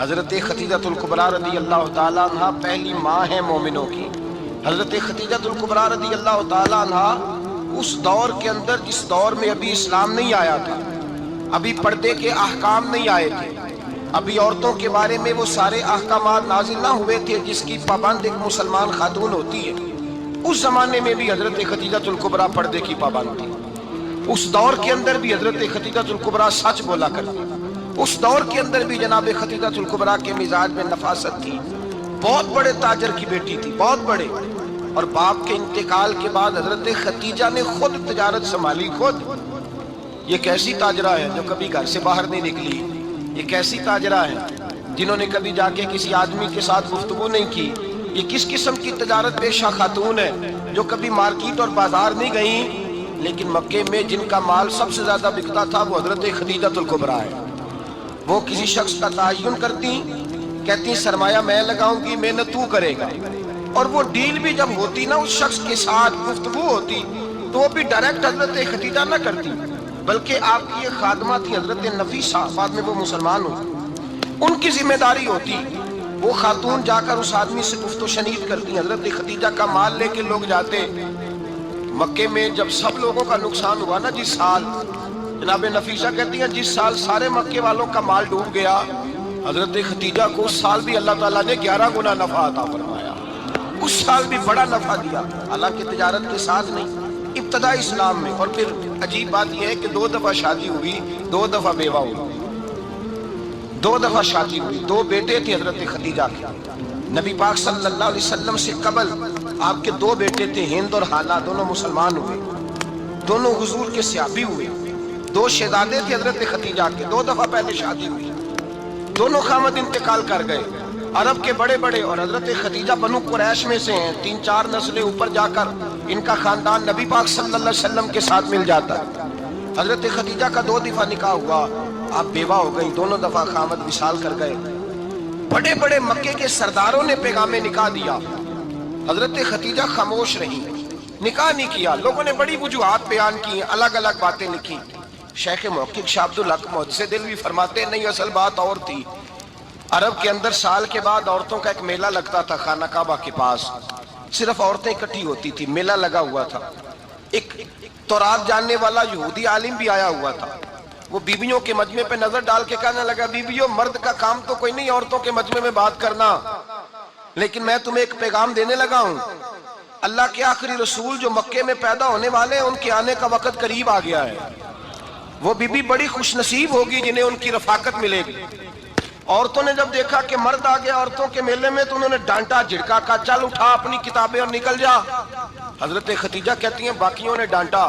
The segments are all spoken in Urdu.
حضرت خدیجۃ الکبریٰ رضی اللہ تعالیٰ عنہ پہلی ماں ہیں مومنوں کی۔ حضرت خدیجۃ الکبریٰ رضی اللہ تعالیٰ عنہ اس دور کے اندر جس دور میں ابھی اسلام نہیں آیا تھا، ابھی پردے کے احکام نہیں آئے تھے، ابھی عورتوں کے بارے میں وہ سارے احکامات نازل نہ ہوئے تھے جس کی پابند ایک مسلمان خاتون ہوتی ہے، اس زمانے میں بھی حضرت خدیجۃ الکبریٰ پردے کی پابند تھی۔ اس دور کے اندر بھی حضرت خدیجۃ الکبریٰ سچ بولا کرتی، اس دور کے اندر بھی جناب خدیجۃ الکبریٰ کے مزاج میں نفاست تھی۔ بہت بڑے تاجر کی بیٹی تھی، بہت بڑے، اور باپ کے انتقال کے بعد حضرت خدیجہ نے خود تجارت سنبھالی، خود۔ یہ کیسی تاجرہ ہے جو کبھی گھر سے باہر نہیں نکلی، یہ کیسی تاجرہ ہے جنہوں نے کبھی جا کے کسی آدمی کے ساتھ گفتگو نہیں کی، یہ کس قسم کی تجارت پیشہ خاتون ہے جو کبھی مارکیٹ اور بازار نہیں گئیں، لیکن مکے میں جن کا مال سب سے زیادہ بکتا تھا وہ حضرت خدیجۃ الکبریٰ ہے۔ وہ کسی شخص کا تعین کرتی، کہتی سرمایہ میں لگاؤں گی، محنت تو کرے گا، اور وہ ڈیل بھی جب ہوتی نا اس شخص کے ساتھ گفتگو ہوتی تو وہ بھی ڈائریکٹ حضرت خدیجہ نہ کرتی، بلکہ آپ کی ایک خادمہ تھی حضرت نفیسہ، بعد میں وہ مسلمان ہوئی، ان کی ذمہ داری ہوتی، وہ خاتون جا کر اس آدمی سے گفت و شنید کرتی۔ حضرت خدیجہ کا مال لے کے لوگ جاتے مکے میں، جب سب لوگوں کا نقصان ہوا نا جس سال، جناب نفیسہ کہتی ہیں جس سال سارے مکے والوں کا مال ڈوب گیا، حضرت خدیجہ کو اس سال بھی اللہ تعالیٰ نے 11 گنا نفع عطا فرمایا، اس سال بھی بڑا نفع دیا، حالانکہ تجارت کے ساتھ نہیں، ابتدا اسلام میں۔ اور پھر عجیب بات یہ ہے کہ 2 دفعہ شادی ہوئی، 2 دفعہ بیوہ ہوئی، 2 دفعہ شادی ہوئی، 2 بیٹے تھے حضرت خدیجہ کے۔ نبی پاک صلی اللہ علیہ وسلم سے قبل آپ کے 2 بیٹے تھے، ہند اور حالہ، دونوں مسلمان ہوئے، دونوں حضور کے صحابی ہوئے۔ 2 شہزادے تھے حضرت خدیجہ کے، 2 دفعہ پہلے شادی ہوئی، دونوں خامد انتقال کر گئے، عرب کے بڑے بڑے، اور حضرت خدیجہ بنو قریش میں سے ہیں، 3-4 نسلیں اوپر جا کر ان کا خاندان نبی پاک صلی اللہ علیہ وسلم کے ساتھ مل جاتا ہے۔ حضرت خدیجہ کا 2 دفعہ نکاح ہوا، آپ بیوہ ہو گئیں، دونوں دفعہ خامد وصال کر گئے۔ بڑے بڑے مکے کے سرداروں نے پیغام نکاح دیا، حضرت خدیجہ خاموش رہی، نکاح نہیں کیا۔ لوگوں نے بڑی وجوہات بیان کی، الگ الگ باتیں لکھی۔ شیخ محقق شاہ عبد الحق محدث دہلوی فرماتے ہیں نہیں، اصل بات اور تھی۔ عرب کے اندر سال کے بعد عورتوں کا ایک میلہ لگتا تھا خانہ کعبہ کے پاس، صرف عورتیں اکٹھی ہوتی تھی، میلہ لگا ہوا تھا۔ ایک تورات جاننے والا یہودی عالم بھی آیا ہوا تھا، وہ بیویوں کے مجمع پہ نظر ڈال کے کہنے لگا بیویوں، مرد کا کام تو کوئی نہیں عورتوں کے مجمع میں بات کرنا، لیکن میں تمہیں ایک پیغام دینے لگا ہوں، اللہ کے آخری رسول جو مکے میں پیدا ہونے والے ہیں ان کے آنے کا وقت قریب آ گیا ہے۔ وہ بیوی بڑی خوش نصیب ہوگی جنہیں ان کی رفاقت ملے گی۔ عورتوں نے جب دیکھا کہ مرد آ گیا عورتوں کے میلے میں تو انہوں نے ڈانٹا، جھڑکا، کہا چل اٹھا اپنی کتابیں اور نکل جا۔ حضرت خدیجہ کہتی ہیں باقیوں نے ڈانٹا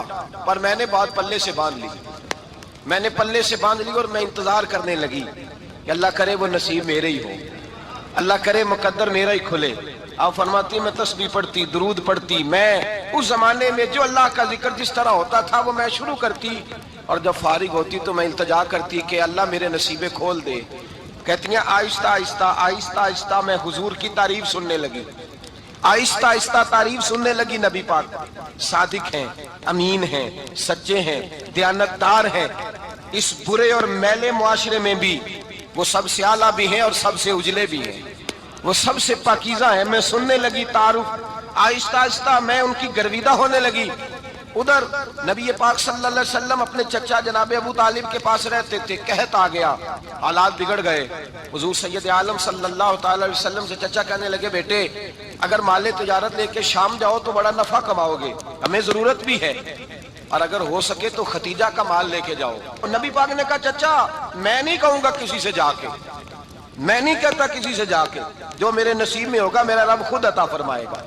پر میں نے بات پلے سے باندھ لی، میں نے پلے سے باندھ لی اور میں انتظار کرنے لگی کہ اللہ کرے وہ نصیب میرے ہی ہو، اللہ کرے مقدر میرا ہی کھلے۔ آپ فرماتی ہیں میں تسبیح پڑھتی، درود پڑھتی، میں اس زمانے میں جو اللہ کا ذکر جس طرح ہوتا تھا وہ میں شروع کرتی، اور جب فارغ ہوتی تو میں التجا کرتی کہ اللہ میرے نصیبے کھول دے۔ کہتی ہیں آہستہ آہستہ آہستہ آہستہ میں حضور کی تعریف سننے لگی، آہستہ آہستہ تعریف سننے لگی۔ نبی پاک صادق ہیں، امین ہیں، سچے ہیں، دیانتدار ہیں، اس برے اور میلے معاشرے میں بھی وہ سب سے اعلیٰ بھی ہیں اور سب سے اجلے بھی ہیں، وہ سب سے پاکیزہ ہیں۔ میں سننے لگی تعارف، آہستہ آہستہ میں ان کی گرویدہ ہونے لگی۔ ادھر نبی پاک صلی اللہ علیہ وسلم اپنے چچا جناب ابو طالب کے پاس رہتے تھے، قحط آ گیا، حالات بگڑ گئے۔ حضور سید عالم صلی اللہ تعالی علیہ وسلم سے چچا کہنے لگے بیٹے اگر مال تجارت لے کے شام جاؤ تو بڑا نفع کماؤ گے، ہمیں ضرورت بھی ہے، اور اگر ہو سکے تو خدیجہ کا مال لے کے جاؤ۔ اور نبی پاک نے کہا چچا میں نہیں کہوں گا کسی سے جا کے، میں نہیں کہتا کسی سے جا کے، جو میرے نصیب میں ہوگا میرا رب خود عطا فرمائے گا،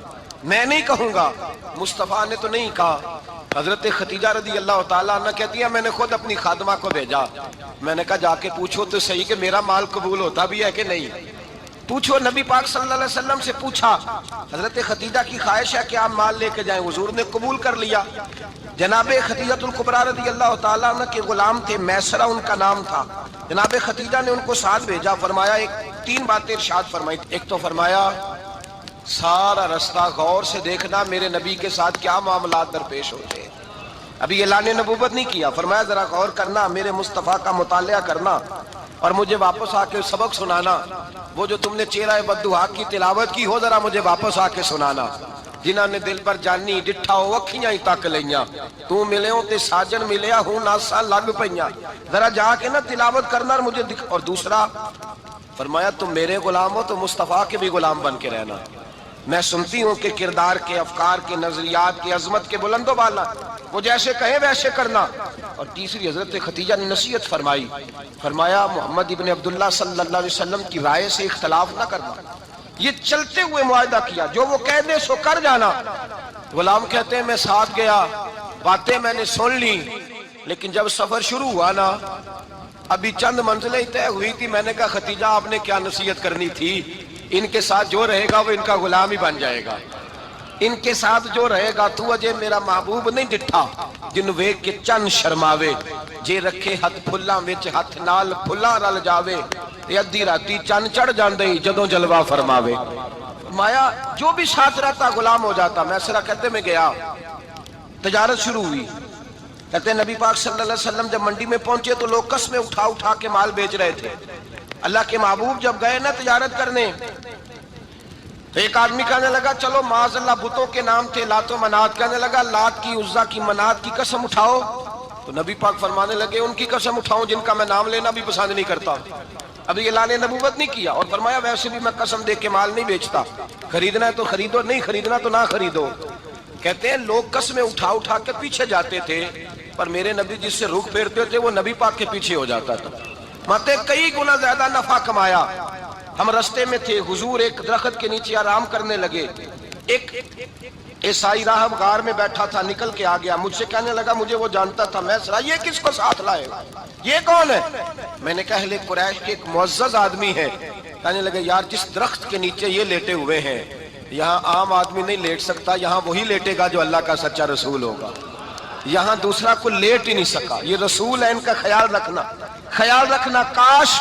میں نہیں کہوں گا۔ مصطفیٰ نے تو نہیں کہا۔ حضرت خدیجہ رضی اللہ تعالیٰ عنہ کہتی ہے میں نے خود اپنی خادمہ کو بھیجا، میں نے کہا جا کے پوچھو تو صحیح کہ میرا مال قبول ہوتا بھی ہے کہ نہیں، پوچھو۔ نبی پاک صلی اللہ علیہ وسلم سے پوچھا، حضرت خدیجہ کی خواہش ہے کہ آپ مال لے کے جائیں، حضور نے قبول کر لیا۔ جناب خدیجۃ الکبریٰ رضی اللہ تعالیٰ عنہ کے غلام تھے، میسرہ ان کا نام تھا، جناب خدیجہ نے ان کو ساتھ بھیجا، فرمایا 3 باتیں ارشاد فرمائی۔ ایک تو فرمایا سارا رستہ غور سے دیکھنا میرے نبی کے ساتھ کیا معاملات درپیش ہوتے ہیں، ابھی اعلان نبوت نہیں کیا، فرمایا ذرا غور کرنا، میرے مصطفیٰ کا مطالعہ کرنا، اور مجھے واپس آ کے سبق سنانا. وہ جو تم نے چہرہ بددعا کی تلاوت کی ہو ذرا مجھے واپس آ کے سنانا. جنہاں نے دل پر جانی ڈٹھا ہو اکھیاں ہی تک لیاں, تو ملے ہوں تے ساجن ملیا ہوں ناسا لگ پئیاں, ذرا جا کے نا تلاوت کرنا اور مجھے اور دوسرا فرمایا تم میرے غلام ہو تو مصطفیٰ کے بھی غلام بن کے رہنا. میں سنتی ہوں کہ کردار کے, افکار کے, نظریات کے, عظمت کے بلند و بالا, وہ جیسے کہیں ویسے کرنا. اور تیسری حضرت خدیجہ نے نصیحت فرمائی, فرمایا محمد ابن عبداللہ صلی اللہ علیہ وسلم کی رائے سے اختلاف نہ کرنا. یہ چلتے ہوئے معاہدہ کیا, جو وہ کہہ دے سو کر جانا. غلام کہتے ہیں میں ساتھ گیا, باتیں میں نے سن لی, لیکن جب سفر شروع ہوا نا ابھی چند منزلیں طے ہوئی تھی, میں نے کہا خدیجہ آپ نے کیا نصیحت کرنی تھی, ان کے ساتھ جو رہے گا وہ ان کا غلام ہی بن جائے گا. ان کے ساتھ جو رہے گا تو اجے میرا محبوب نہیں ڈٹھا جن ویکھ کے چن شرماوے, جے رکھے ہاتھ پھلاں وچ ہاتھ نال پھلاں رل جاوے, تے ادھی راتی چن چڑھ جاندے جدوں جلوہ فرماوے. مایا جو بھی ساتھ رہتا غلام ہو جاتا. میں سرا کہتے میں گیا, تجارت شروع ہوئی. کہتے ہیں نبی پاک صلی اللہ علیہ وسلم جب منڈی میں پہنچے تو لوگ قسمیں اٹھا اٹھا کے مال بیچ رہے تھے. اللہ کے محبوب جب گئے نا تجارت کرنے تو ایک آدمی کہنے لگا چلو معاذ اللہ بتوں کے نام تھے لات و منات, کہنے لگا لات کی, عزا کی, منات کی قسم اٹھاؤ. تو نبی پاک فرمانے لگے ان کی قسم اٹھاؤں جن کا میں نام لینا بھی پسند نہیں کرتا. ابھی اعلان نبوت نہیں کیا, اور فرمایا ویسے بھی میں قسم دے کے مال نہیں بیچتا, خریدنا ہے تو خریدو, نہیں خریدنا تو نہ خریدو. کہتے ہیں لوگ قسمیں اٹھا اٹھا کے پیچھے جاتے تھے, پر میرے نبی جس سے رخ پھیرتے تھے وہ نبی پاک کے پیچھے ہو جاتا تھا. ماتے کئی گنا زیادہ نفع کمایا. ہم رستے میں تھے, حضور ایک درخت کے نیچے آرام کرنے لگے. ایک عیسائی راہب غار میں بیٹھا تھا, نکل کے آ گیا, مجھ سے کہنے لگا مجھے وہ جانتا تھا. میں سرا یہ کس کو ساتھ لائے, یہ کون ہے؟ میں نے کہا اہل قریش کے ایک معزز آدمی ہے. کہنے لگے یار جس درخت کے نیچے یہ لیٹے ہوئے ہیں یہاں عام آدمی نہیں لیٹ سکتا, یہاں وہی لیٹے گا جو اللہ کا سچا رسول ہوگا. یہاں دوسرا کوئی لیٹ ہی نہیں سکا, یہ رسول ہے, ان کا خیال رکھنا. خیال رکھنا کاش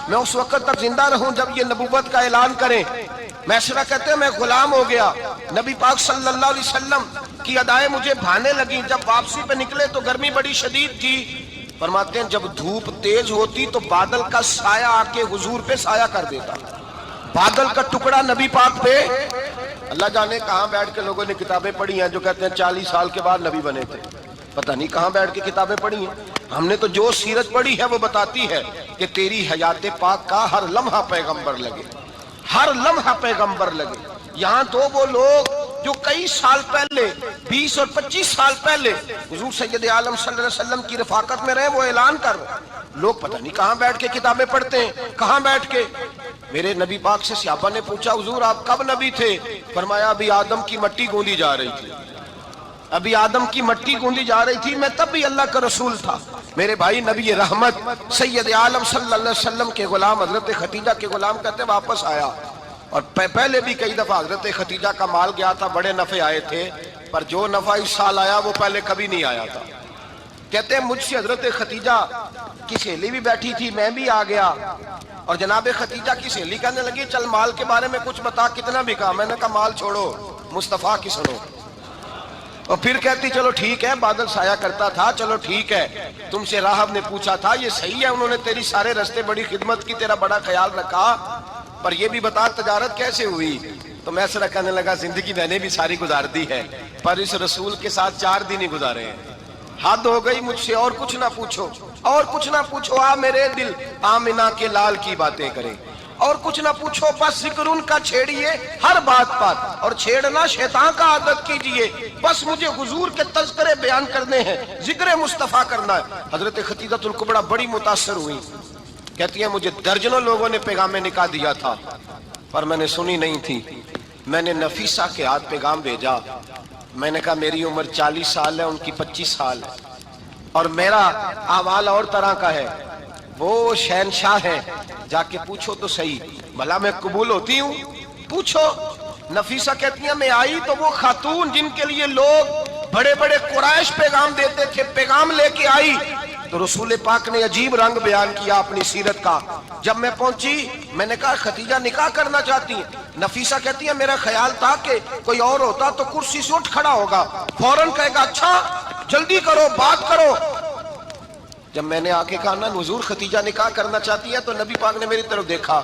میں اس وقت تک زندہ رہوں جب یہ نبوت کا اعلان کریں. میسرہ کہتے ہیں میں غلام ہو گیا, نبی پاک صلی اللہ علیہ وسلم کی ادائیں مجھے بھانے لگیں. جب واپسی پہ نکلے تو گرمی بڑی شدید تھی. فرماتے ہیں جب دھوپ تیز ہوتی تو بادل کا سایہ آ کے حضور پہ سایہ کر دیتا, بادل کا ٹکڑا نبی پاک پہ. اللہ جانے کہاں بیٹھ کے لوگوں نے کتابیں پڑھی ہیں جو کہتے ہیں 40 سال کے بعد نبی بنے تھے. پتہ نہیں کہاں بیٹھ کے کتابیں پڑھی ہیں. ہم نے تو جو سیرت پڑھی ہے وہ بتاتی ہے کہ تیری حیات پاک کا ہر لمحہ پیغمبر لگے, ہر لمحہ پیغمبر لگے. یہاں تو وہ لوگ جو کئی سال پہلے 20 اور 25 سال پہلے حضور سید عالم صلی اللہ علیہ وسلم کی رفاقت میں رہے, وہ اعلان کر رہے. لوگ پتہ نہیں کہاں بیٹھ کے کتابیں پڑھتے ہیں, کہاں بیٹھ کے. میرے نبی پاک سے صحابہ نے پوچھا حضور آپ کب نبی تھے؟ فرمایا ابھی آدم کی مٹی گوندی جا رہی تھی, ابھی آدم کی مٹی گوندی جا رہی تھی, میں تب بھی اللہ کا رسول تھا. میرے بھائی نبی رحمت سید عالم صلی اللہ علیہ وسلم کے غلام حضرت خدیجہ کے غلام کہتے واپس آیا. اور پہلے بھی کئی دفعہ حضرت خدیجہ کا مال گیا تھا, بڑے نفع آئے تھے, پر جو نفع اس سال آیا وہ پہلے کبھی نہیں آیا تھا. کہتے ہیں مجھ سے حضرت خدیجہ کی سہیلی بھی بیٹھی تھی, میں بھی آ گیا. اور جناب خدیجہ کی سہیلی کہنے لگی چل مال کے بارے میں کچھ بتا, کتنا بکا؟ میں نے کہا مال چھوڑو, مصطفیٰ کی سنو. اور پھر کہتی چلو ٹھیک ہے, بادل سایہ کرتا تھا, چلو ٹھیک ہے, تم سے راہب نے پوچھا تھا, یہ صحیح ہے, انہوں نے تیری سارے رستے بڑی خدمت کی, تیرا بڑا خیال رکھا, پر یہ بھی بتا تجارت کیسے ہوئی؟ تو میں ایسا کہنے لگا زندگی میں نے بھی ساری گزار دی ہے, پر اس رسول کے ساتھ 4 دن ہی گزارے ہیں. حد ہو گئی مجھ سے, اور کچھ نہ پوچھو, اور کچھ نہ پوچھو. آ میرے دل آمنہ کے لال کی باتیں کرے, اور کچھ نہ پوچھو, بس ذکر ان کا چھیڑیے ہر بات پر, اور چھیڑنا شیطان کا عادت کیجئے. بس مجھے حضور کے تذکرے بیان کرنے ہیں, ذکر مصطفیٰ کرنا ہے. حضرت خدیجہ الکبریٰ بڑی متاثر ہوئی, کہتی ہیں مجھے درجنوں لوگوں نے پیغام نکاح دیا تھا, پر میں نے سنی نہیں تھی. میں نے نفیسہ کے ہاتھ پیغام بھیجا, میں نے کہا میری عمر 40 سال ہے, ان کی 25 سال ہے, اور میرا احوال اور طرح کا ہے. وہ شہنشاہ ہے, جا کے پوچھو تو صحیح, بھلا میں قبول ہوتی ہوں؟ پوچھو. نفیسہ کہتی ہیں میں آئی تو وہ خاتون جن کے لیے لوگ بڑے بڑے قریش پیغام دیتے تھے, پیغام لے کے آئی. تو رسول پاک نے عجیب رنگ بیان کیا اپنی سیرت کا. جب میں پہنچی میں نے کہا خدیجہ نکاح کرنا چاہتی ہیں؟ نفیسہ کہتی ہے میرا خیال تھا کہ کوئی اور ہوتا تو کرسی سے اٹھ کھڑا ہوگا, فوراً کہے گا اچھا جلدی کرو, بات کرو. جب میں نے آ کے کہا نا حضور ختیجہ نکاح کرنا چاہتی ہے، تو نبی پاک نے میری طرف دیکھا،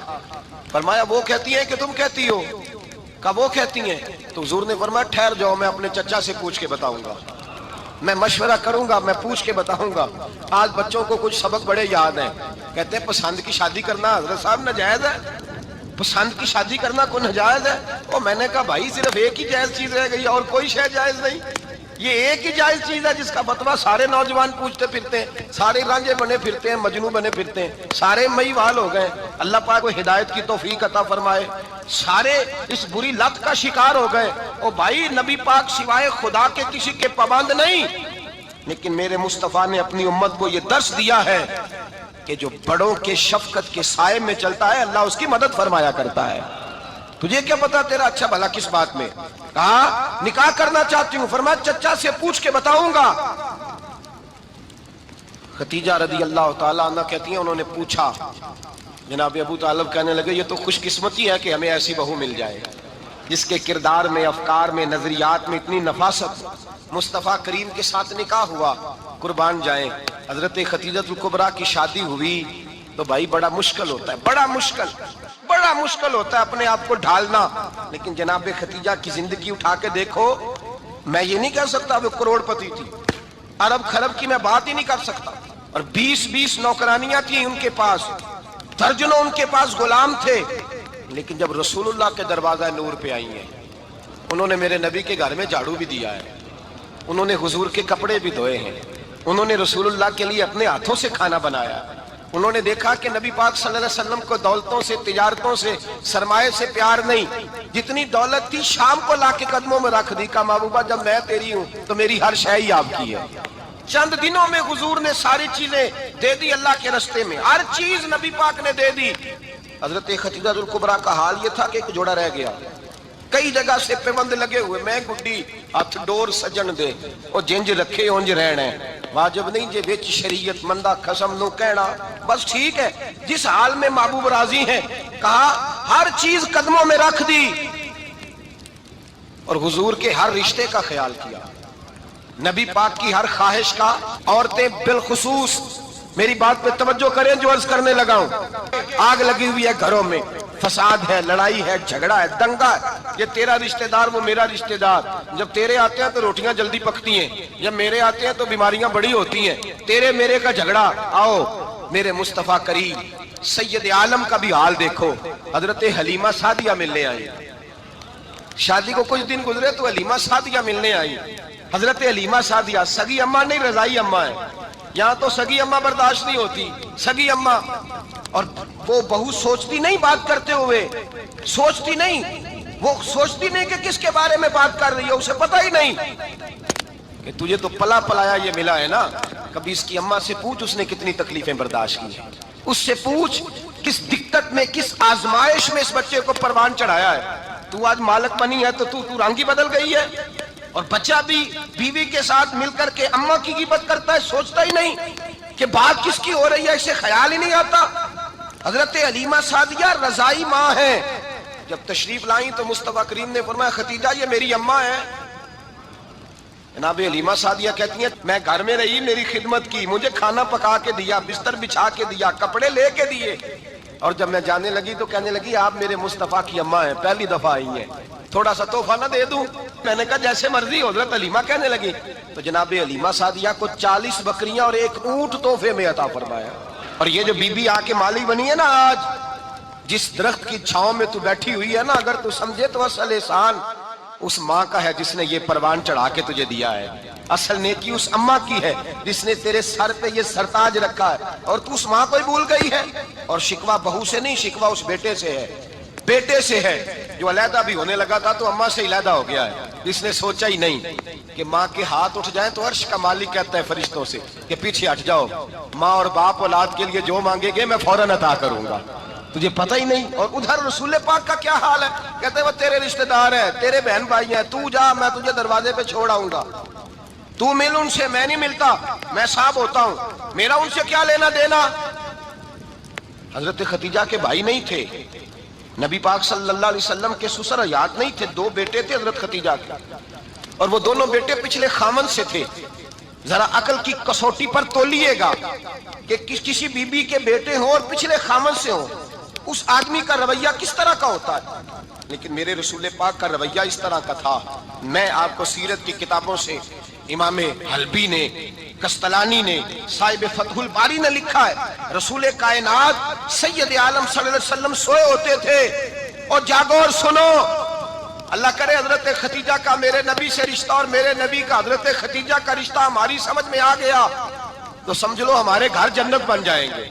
فرمایا وہ کہتی ہیں کہ تم کہتی ہو؟ کہا وہ کہتی ہیں۔ تو حضور نے فرمایا ٹھہر جاؤ، میں اپنے چچا سے پوچھ کے بتاؤں گا، میں مشورہ کروں گا، میں پوچھ کے بتاؤں گا۔ آج بچوں کو کچھ سبق بڑے یاد ہیں، کہتے ہیں پسند کی شادی کرنا حضرت صاحب ناجائز ہے، پسند کی شادی کرنا کوئی ناجائز ہے؟ اور میں نے کہا بھائی صرف ایک ہی جائز چیز رہ گئی، اور کوئی شے جائز نہیں، یہ ایک ہی جائز چیز ہے جس کا فتویٰ سارے نوجوان پوچھتے پھرتے ہیں، سارے رانجے بنے پھرتے ہیں، مجنوں بنے پھرتے ہیں، سارے مئیوال ہو گئے۔ اللہ پاک کو ہدایت کی توفیق عطا فرمائے۔ سارے اس بری لت کا شکار ہو گئے۔ او بھائی نبی پاک سوائے خدا کے کسی کے پابند نہیں، لیکن میرے مصطفیٰ نے اپنی امت کو یہ درس دیا ہے کہ جو بڑوں کے شفقت کے سائے میں چلتا ہے اللہ اس کی مدد فرمایا کرتا ہے۔ تجھے کیا پتا تیرا اچھا بھلا کس بات میں؟ کہا نکاح کرنا چاہتی ہوں، فرمایا چچا سے پوچھ کے بتاؤں گا۔ ختیجہ رضی اللہ تعالیٰ عنہ کہتی ہیں انہوں نے پوچھا، جناب ابو طالب کہنے لگے یہ تو خوش قسمتی ہے کہ ہمیں ایسی بہو مل جائے جس کے کردار میں، افکار میں، نظریات میں اتنی نفاست۔ مصطفیٰ کریم کے ساتھ نکاح ہوا، قربان جائیں حضرت ختیجۃ الکبریٰ کی شادی ہوئی تو بھائی بڑا مشکل ہوتا ہے، بڑا مشکل ہوتا ہے اپنے آپ کو ڈھالنا۔ لیکن جناب ختیجہ کی زندگی اٹھا کے دیکھو، میں یہ نہیں کہہ سکتا وہ کروڑ پتی تھی، ارب خرب کی میں بات ہی نہیں کر سکتا، اور 20 نوکرانیاں تھیں ان کے پاس، درجنوں ان کے پاس غلام تھے، لیکن جب رسول اللہ کے دروازہ نور پہ آئی ہیں، انہوں نے میرے نبی کے گھر میں جھاڑو بھی دیا ہے، انہوں نے حضور کے کپڑے بھی دھوئے ہیں، انہوں نے رسول اللہ کے لیے اپنے ہاتھوں سے کھانا بنایا، انہوں نے دیکھا کہ نبی پاک صلی اللہ علیہ وسلم کو دولتوں سے، تجارتوں سے، سرمایے سے پیار نہیں، جتنی دولت تھی شام کو لا کے قدموں میں رکھ دی، کہا محبوبہ جب میں تیری ہوں تو میری ہر شے ہی آپ کی ہے۔ چند دنوں میں حضور نے ساری چیزیں دے دی اللہ کے رستے میں، ہر چیز نبی پاک نے دے دی۔ حضرت ختیجۃ الکبریٰ کا حال یہ تھا کہ ایک جوڑا رہ گیا، کئی جگہ سے پیوند لگے ہوئے، میں گڈی ہاتھ ڈور سجن دے او جنج رکھے اونج رہنا ہے، واجب نہیں جے وچ شریعت مندہ قسم نو کہنا، بس ٹھیک ہے جس حال میں محبوب راضی ہیں، کہا ہر چیز قدموں میں رکھ دی اور حضور کے ہر رشتے کا خیال کیا، نبی پاک کی ہر خواہش کا۔ عورتیں بالخصوص میری بات پہ توجہ کریں جو عرض کرنے لگا ہوں، آگ لگی ہوئی ہے گھروں میں، فساد ہے، لڑائی ہے، جھگڑا ہے، دنگا ہے، یہ تیرا رشتہ دار وہ میرا رشتہ دار، جب تیرے آتے ہیں تو روٹیاں جلدی پکتی ہیں، جب میرے آتے ہیں تو بیماریاں بڑی ہوتی ہیں، تیرے میرے کا جھگڑا۔ آؤ میرے مصطفیٰ کریم سید عالم کا بھی حال دیکھو، حضرت حلیمہ سعدیہ ملنے آئی، شادی کو کچھ دن گزرے تو حلیمہ سعدیہ ملنے آئی۔ حضرت حلیمہ سعدیہ سگی اماں نہیں رضائی اماں ہے، یہاں تو سگی اماں برداشت نہیں ہوتی، سگی اماں، اور وہ بہو سوچتی نہیں بات کرتے ہوئے، سوچتی نہیں، وہ سوچتی نہیں کہ کس کے بارے میں بات کر رہی ہے، اسے پتہ ہی نہیں کہ تجھے تو پلا پلایا یہ ملا ہے نا، کبھی اس کی اماں سے پوچھ اس نے کتنی تکلیفیں برداشت کی، اس سے پوچھ کس دقت میں، کس آزمائش میں اس بچے کو پروان چڑھایا ہے۔ تو آج مالک بنی ہے تو تو رنگ ہی بدل گئی ہے، اور بچہ بھی بیوی کے ساتھ مل کر کے اماں کی غیبت کرتا ہے، سوچتا ہی نہیں کہ بات کس کی ہو رہی ہے، اسے خیال ہی نہیں آتا۔ حضرت حلیمہ سعدیہ رضائی ماں ہے، جب تشریف لائیں تو مصطفیٰ کریم نے فرمایا ختیجہ یہ میری اماں ہے۔ جناب حلیمہ سعدیہ کہتی ہیں میں گھر میں رہی، میری خدمت کی، مجھے کھانا پکا کے دیا، بستر بچھا کے دیا، کپڑے لے کے دیے، اور جب میں جانے لگی تو کہنے لگی آپ میرے مصطفیٰ کی اماں ہیں، پہلی دفعہ آئی ہیں، تھوڑا سا تحفہ نہ دے دوں؟ میں نے کہا جیسے مرضی۔ حضرت حلیمہ کہنے لگی تو جناب حلیمہ سعدیہ کو 40 بکریاں اور 1 اونٹ تحفے میں عطا فرمایا۔ اور یہ جو بی بی آ کے مالی بنی ہے نا آج، جس درخت کی چھاؤں میں تو بیٹھی ہوئی ہے نا، اگر تو سمجھے تو اصل احسان اس ماں کا ہے جس نے یہ پروان چڑھا کے تجھے دیا ہے، اصل نیکی اس اماں کی ہے جس نے تیرے سر پہ یہ سرتاج رکھا ہے، اور تو اس ماں کو ہی بھول گئی ہے۔ اور شکوہ بہو سے نہیں، شکوہ اس بیٹے سے ہے، بیٹے سے ہے جو علیحدہ بھی ہونے لگا تھا تو اماں سے علیحدہ ہو گیا ہے، جس نے سوچا ہی نہیں کہ ماں کے ہاتھ اٹھ جائیں تو عرش کا مالک کہتا ہے فرشتوں سے کہ پیچھے ہٹ جاؤ، ماں اور باپ اولاد کے لیے جو مانگے گے میں فوراً عطا کروں گا، تجھے پتہ ہی نہیں۔ اور ادھر رسول پاک کا کیا حال ہے، کہتے ہیں وہ تیرے رشتہ دار ہیں، تیرے بہن بھائی ہیں، تو جا میں تجھے دروازے پہ چھوڑ آؤں گا، تو مل ان سے، میں نہیں ملتا، میں صاحب ہوتا ہوں، میرا ان سے کیا لینا دینا۔ حضرت ختیجہ کے بھائی نہیں تھے، نبی پاک صلی اللہ علیہ وسلم کے سسر حیات نہیں تھے، 2 بیٹے تھے حضرت ختیجہ کے، اور وہ دونوں بیٹے پچھلے خامن سے تھے، ذرا عقل کی کسوٹی پر تولیے گا کہ کسی بیوی کے بیٹے ہوں اور پچھلے خامن سے ہوں، اس آدمی کا رویہ کس طرح کا ہوتا ہے. لیکن میرے رسول پاک کا رویہ اس طرح کا تھا. میں آپ کو سیرت کی کتابوں سے امام حلبی نے، کستلانی نے، صاحب فتح الباری نے لکھا ہے، رسول کائنات سید عالم صلی اللہ علیہ وسلم سوئے ہوتے تھے اور جاگو اور سنو، اللہ کرے حضرت خدیجہ کا میرے نبی سے رشتہ اور میرے نبی کا حضرت خدیجہ کا رشتہ ہماری سمجھ میں آ گیا تو سمجھ لو ہمارے گھر جنت بن جائیں گے،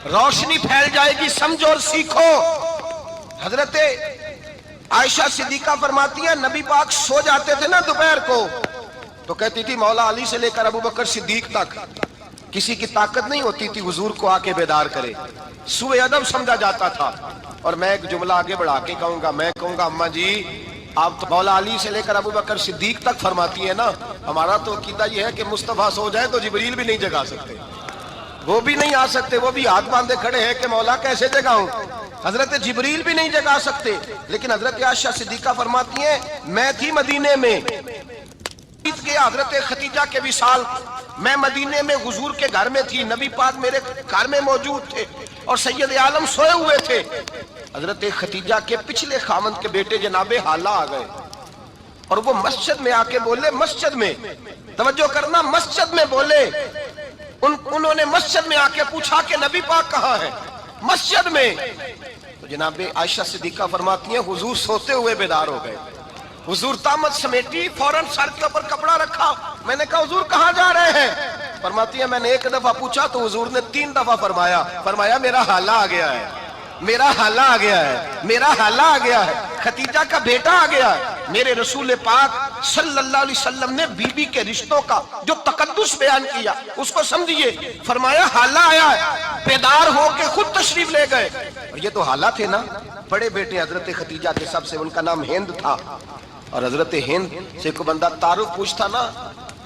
روشنی پھیل جائے گی. سمجھو اور سیکھو. حضرت عائشہ صدیقہ فرماتی ہیں نبی پاک سو جاتے تھے نا دوپہر کو تو کہتی تھی مولا علی سے لے کر ابو بکر صدیق تک کسی کی طاقت نہیں ہوتی تھی حضور کو آ کے بیدار کرے. سوء ادب سمجھا جاتا تھا. اور میں ایک جملہ آگے بڑھا کے کہوں گا، میں کہوں گا اماں جی آپ تو مولا علی سے لے کر ابو بکر صدیق تک فرماتی ہے نا، ہمارا تو عقیدہ یہ ہے کہ مصطفیٰ سو جائے تو جبریل بھی نہیں جگا سکتے، وہ بھی نہیں آ سکتے، وہ بھی ہاتھ باندھے کھڑے ہیں کہ مولا کیسے جگاؤں. حضرت جبریل بھی نہیں جگا سکتے. لیکن حضرت عائشہ صدیقہ فرماتی ہیں میں تھی مدینے میں کہ حضرت خدیجہ کے وصال، میں مدینے میں حضور کے گھر میں تھی، نبی پاک میرے گھر میں موجود تھے اور سید عالم سوئے ہوئے تھے. حضرت خدیجہ کے پچھلے خاوند کے بیٹے جناب حالہ آ گئے اور وہ مسجد میں آ کے بولے، مسجد میں توجہ کرنا، مسجد میں بولے، انہوں نے مسجد میں آ کے پوچھا کہ نبی پاک کہاں ہے؟ مسجد میں. تو جناب عائشہ صدیقہ فرماتی ہیں حضور سوتے ہوئے بیدار ہو گئے. حضور طامت سمیٹی، فوراً سر کے اوپر کپڑا رکھا. میں نے کہا حضور کہاں جا رہے ہیں؟ فرماتی ہیں میں نے ایک دفعہ پوچھا تو حضور نے 3 دفعہ فرمایا میرا حالہ آ گیا ہے، میرا حالہ آ گیا ہے، میرا حالہ آ گیا ہے، خدیجہ کا بیٹا آ گیا ہے. میرے رسول پاک صلی اللہ علیہ وسلم نے بی بی کے رشتوں کا جو تقدس بیان کیا اس کو سمجھیے. فرمایا حالہ آیا ہے، بیدار ہو کے خود تشریف لے گئے. اور یہ تو حالہ تھے نا، بڑے بیٹے حضرت خدیجہ کے سب سے، ان کا نام ہند تھا. اور حضرت ہند سے کوئی بندہ تعارف پوچھتا نا،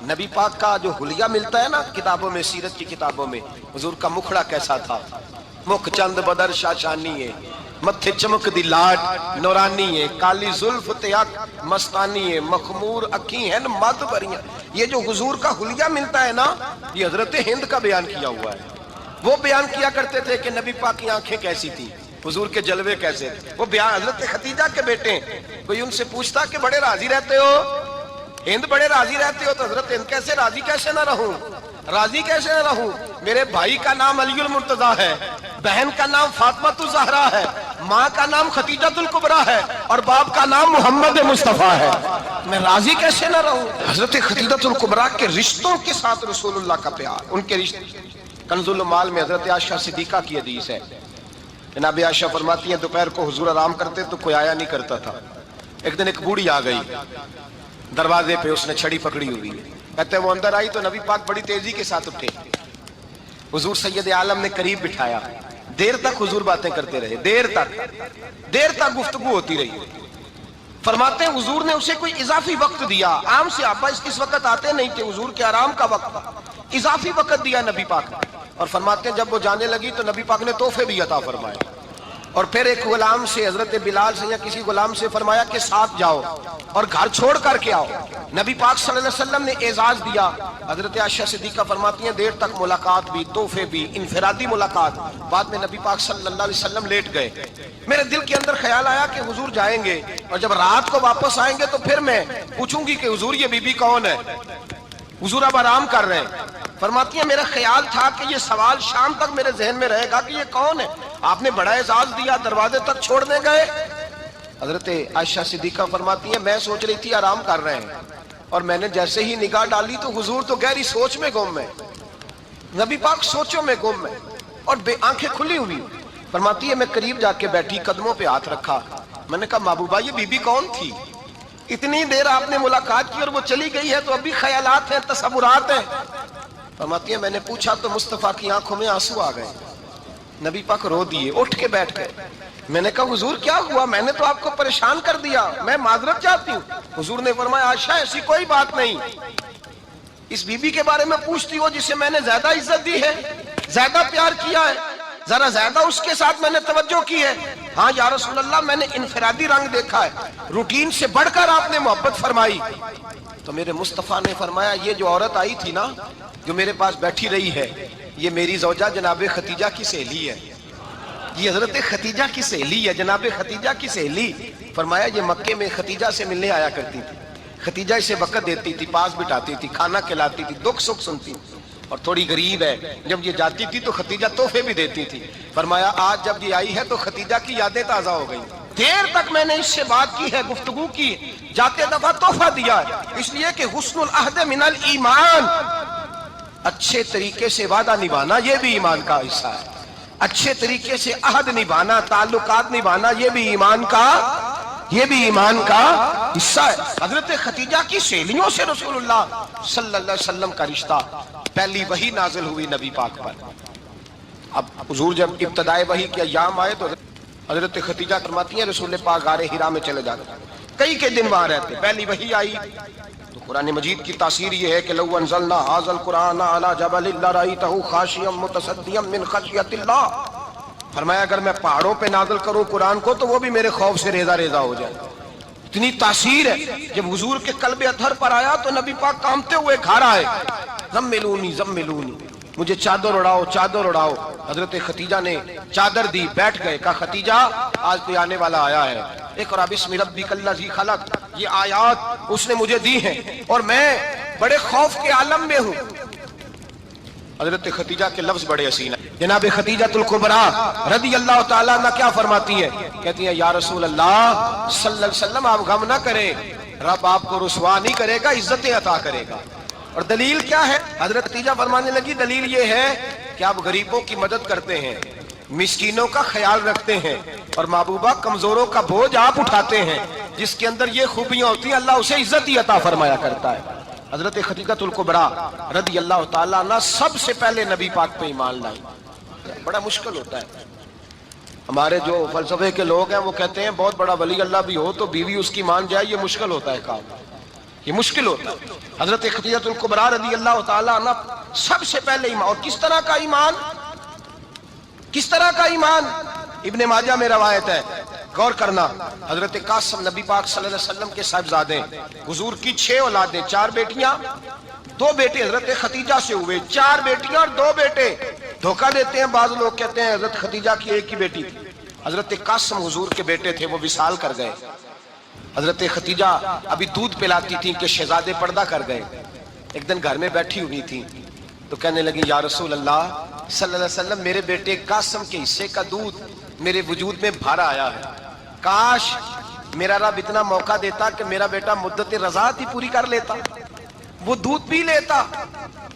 نبی پاک کا جو حلیہ ملتا ہے نا کتابوں میں، سیرت کی کتابوں میں، حضور کا مکھڑا کیسا تھا، مکھ چند بدر شاشانی ہے، متھے چمک دی لاٹ نورانی ہے، کالی زلف تے اک مستانی ہے، مخمور اکھی ہیں مد بریاں. یہ جو حضور کا حلیہ ملتا ہے نا، یہ حضرت ہند کا بیان کیا ہوا ہے. وہ بیان کیا کرتے تھے کہ نبی پاک کی آنکھیں کیسی تھی، حضور کے جلوے کیسے تھے. وہ بیان حضرت خدیجہ کے بیٹے ہیں. کوئی ان سے پوچھتا کہ بڑے راضی رہتے ہو ہند، بڑے راضی رہتے ہو، تو حضرت ہند کیسے راضی کیسے نہ رہوں، راضی کیسے نہ رہوں. میرے بھائی کا نام علی المرتضیٰ ہے، بہن کا نام فاطمہ الزہرا ہے، ماں کا نام خدیجہ الکبریٰ ہے اور باپ کا نام محمد مصطفیٰ ہے، میں راضی کیسے نہ رہوں. حضرت خدیجہ الکبریٰ کے رشتوں کے ساتھ رسول اللہ کا پیار، ان کے رشتے. کنز المال میں حضرت عائشہ صدیقہ کی حدیث ہے. جناب عائشہ فرماتی ہیں دوپہر کو حضور آرام کرتے تو کوئی آیا نہیں کرتا تھا. ایک دن ایک بوڑھی آ گئی دروازے پہ، اس نے چھڑی پکڑی ہوئی ہے. کہتے ہیں وہ اندر آئی تو نبی پاک بڑی تیزی کے ساتھ اٹھے. حضور سید عالم نے قریب بٹھایا، دیر تک حضور باتیں کرتے رہے، دیر تک گفتگو ہوتی رہی. فرماتے ہیں حضور نے اسے کوئی اضافی وقت دیا. عام صحابہ اس وقت آتے نہیں تھے، حضور کے آرام کا وقت تھا، اضافی وقت دیا نبی پاک. اور فرماتے ہیں جب وہ جانے لگی تو نبی پاک نے تحفے بھی عطا فرمائے. اور پھر ایک غلام سے، حضرت بلال سے یا کسی غلام سے فرمایا کہ ساتھ جاؤ اور گھر چھوڑ کر کے آؤ. نبی پاک صلی اللہ علیہ وسلم نے اعزاز دیا. حضرت عائشہ صدیقہ فرماتی ہیں دیر تک ملاقات بھی، تحفے بھی، انفرادی ملاقات. بعد میں نبی پاک صلی اللہ علیہ وسلم لیٹ گئے. میرے دل کے اندر خیال آیا کہ حضور جائیں گے اور جب رات کو واپس آئیں گے تو پھر میں پوچھوں گی کہ حضور یہ بی بی کون ہے، حضور اب آرام کر رہے ہیں. فرماتی ہیں میرا خیال تھا کہ یہ سوال شام تک میرے ذہن میں رہے گا کہ یہ کون ہے. آپ نے بڑا اعزاز دیا، دروازے تک چھوڑنے گئے. حضرت عائشہ صدیقہ فرماتی ہیں میں سوچ رہی تھی آرام کر رہے ہیں اور میں نے جیسے ہی نگاہ ڈالی تو حضور تو گہری سوچ میں گم ہے، نبی پاک سوچوں میں گم ہے اور آنکھیں کھلی ہوئی. فرماتی ہے میں قریب جا کے بیٹھی، قدموں پہ ہاتھ رکھا. میں نے کہا محبوبہ یہ بی بی کون تھی؟ اتنی دیر آپ نے ملاقات کی اور وہ چلی گئی ہے تو ابھی خیالات ہیں، تصورات ہیں. فرماتی ہیں میں نے پوچھا تو مصطفیٰ کی آنکھوں میں آنسو آ گئے. نبی پاک رو دیے، اٹھ کے بیٹھ گئے. میں نے کہا حضور کیا ہوا؟ میں نے تو آپ کو پریشان کر دیا، میں معذرت چاہتی ہوں. حضور نے فرمایا عائشہ ایسی کوئی بات نہیں، اس بی بی کے بارے میں پوچھتی ہو جسے میں نے زیادہ عزت دی ہے، زیادہ پیار کیا ہے، ذرا زیادہ اس کے ساتھ میں نے توجہ کی ہے. ہاں یا رسول اللہ میں نے انفرادی رنگ دیکھا ہے، روٹین سے بڑھ کر آپ نے محبت فرمائی۔ تو میرے مصطفیٰ نے فرمایا یہ جو عورت آئی تھی نا، جو میرے پاس بیٹھی رہی ہے، یہ میری زوجہ جناب خدیجہ کی سہیلی ہے، یہ حضرت خدیجہ کی سہیلی ہے، جناب خدیجہ کی سہیلی۔ فرمایا یہ مکے میں خدیجہ سے ملنے آیا کرتی تھی، خدیجہ اسے وقت دیتی تھی، پاس بٹھاتی تھی، کھانا کھلاتی تھی، دکھ سکھ سنتی تھی، اور تھوڑی غریب ہے، جب یہ جاتی تھی تو خدیجہ تحفے بھی دیتی تھی۔ فرمایا آج جب یہ آئی ہے تو خدیجہ کی یادیں تازہ ہو گئی، دیر تک میں نے اس سے بات کی ہے، گفتگو کی، جاتے دفعہ تحفہ دیا ہے، اس لیے کہ حسن العہد من الایمان، اچھے طریقے سے وعدہ نبھانا یہ بھی ایمان کا حصہ ہے، اچھے طریقے سے عہد نبھانا، تعلقات نبھانا یہ بھی ایمان کا حصہ ہے۔ حضرت خدیجہ کی سہیلیوں سے رسول اللہ صلی اللہ علیہ وسلم کا رشتہ، پہلی وحی نازل ہوئی نبی پاک پر۔ اب حضور جب ابتدائے وحی کے ایام آئے تو حضرت خدیجہ فرماتی ہیں رسول پاک غار حرا میں چلے جاتے، کئی دن وہاں رہتے، پہلی وحی آئی تو قرآن مجید کی تاثیر یہ ہے کہ لو انزلنا ھذا القرآن علی جبل لرأیتہ خاشعا متصدعا من خشیۃ اللہ، فرمایا اگر میں پہاڑوں پہ نازل کروں قرآن کو تو وہ بھی میرے خوف سے ریزہ ریزہ ہو جائے، اتنی تاثیر ہے۔ جب حضور کے قلب اطہر پر آیا تو نبی پاک کانپتے ہوئے گھر آئے، زملونی زملونی، مجھے چادر اڑاؤ چادر اڑاؤ۔ حضرت خدیجہ نے چادر دی، بیٹھ گئے، کہا خدیجہ آج کوئی آنے والا آیا ہے، اقرأ بسم ربک الذی خلق، یہ آیات اس نے مجھے دی ہیں اور میں بڑے خوف کے عالم میں ہوں۔ حضرت خدیجہ کے لفظ بڑے حسین ہیں، جناب خدیجہ الکبریٰ رضی اللہ تعالیٰ عنہ کیا فرماتی ہیں؟ کہتی ہیں یا رسول اللہ صلی اللہ علیہ وسلم آپ غم نہ کریں، رب آپ کو رسوا نہیں کرے گا، عزتیں عطا کرے گا۔ اور دلیل کیا ہے؟ حضرت خدیجہ فرمانے لگی دلیل یہ ہے کہ آپ غریبوں کی مدد کرتے ہیں، مسکینوں کا خیال رکھتے ہیں، اور محبوبہ کمزوروں کا بوجھ آپ اٹھاتے ہیں، جس کے اندر یہ خوبیاں ہوتی ہیں اللہ اسے عزت ہی عطا فرمایا کرتا ہے۔ حضرت خدیجہ الکبریٰ رضی اللہ تعالیٰ عنہ سب سے پہلے نبی پاک پہ ایمان لائی۔ بڑا مشکل ہوتا ہے، ہمارے جو فلسفے کے لوگ ہیں وہ کہتے ہیں بہت بڑا ولی اللہ بھی ہو تو بیوی اس کی مان جائے، یہ مشکل ہوتا ہے کام، یہ مشکل ہوتا ہے۔ حضرت خدیجہ الکبریٰ رضی اللہ تعالیٰ عنہ سب سے پہلے ایمان، اور کس طرح کا ایمان؟ کس طرح کا ایمان؟ ابن ماجہ میں روایت ہے، غور کرنا، حضرت قاسم نبی پاک صلی اللہ علیہ وسلم کے صاحبزادے، حضور کی 6 اولادیں، 4 بیٹیاں 2 بیٹے حضرت خدیجہ سے ہوئے، 4 بیٹیاں اور 2 بیٹے۔ دھوکہ دیتے ہیں بعض لوگ، کہتے ہیں حضرت خدیجہ کی ایک ہی بیٹی تھی، حضرت قاسم حضور کے بیٹے تھے، وہ وصال کر گئے۔ حضرت خدیجہ ابھی دودھ پلاتی تھی کہ شہزادے پردہ کر گئے، ایک دن گھر میں بیٹھی ہوئی تھی تو کہنے لگی یا رسول اللہ صلی اللہ علیہ وسلم میرے بیٹے قاسم کے حصے کا دودھ میرے وجود میں بھر آیا ہے، کاش میرا رب اتنا موقع دیتا کہ میرا بیٹا مدت رضاعت ہی پوری کر لیتا، وہ دودھ پی لیتا۔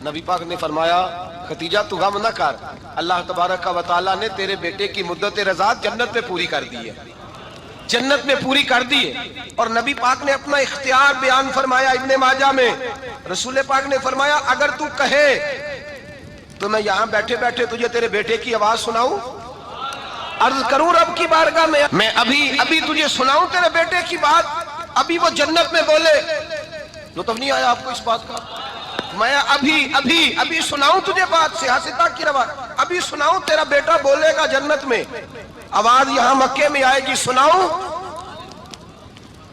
نبی پاک نے فرمایا خدیجہ تو غم نہ کر، اللہ تبارک و تعالیٰ نے تیرے بیٹے کی مدت رضاعت جنت میں پوری کر دی ہے، جنت میں پوری کر دی ہے۔ اور نبی پاک نے اپنا اختیار بیان فرمایا ابن ماجہ میں، رسول پاک نے فرمایا اگر تو کہے تو میں یہاں بیٹھے بیٹھے تجھے تیرے بیٹے کی آواز سناؤں، عرض کروں رب کی بارگاہ میں ابھی تجھے سناؤں تیرے بیٹے کی بات، ابھی وہ جنت میں بولے۔ لطف نہیں آیا آپ کو اس بات کا؟ میں ابھی سناؤں تجھے بات، سیاستہ کی روایت، ابھی سناؤں تیرا بیٹا بولے گا جنت میں، آواز یہاں مکے میں آئے گی، سناؤں؟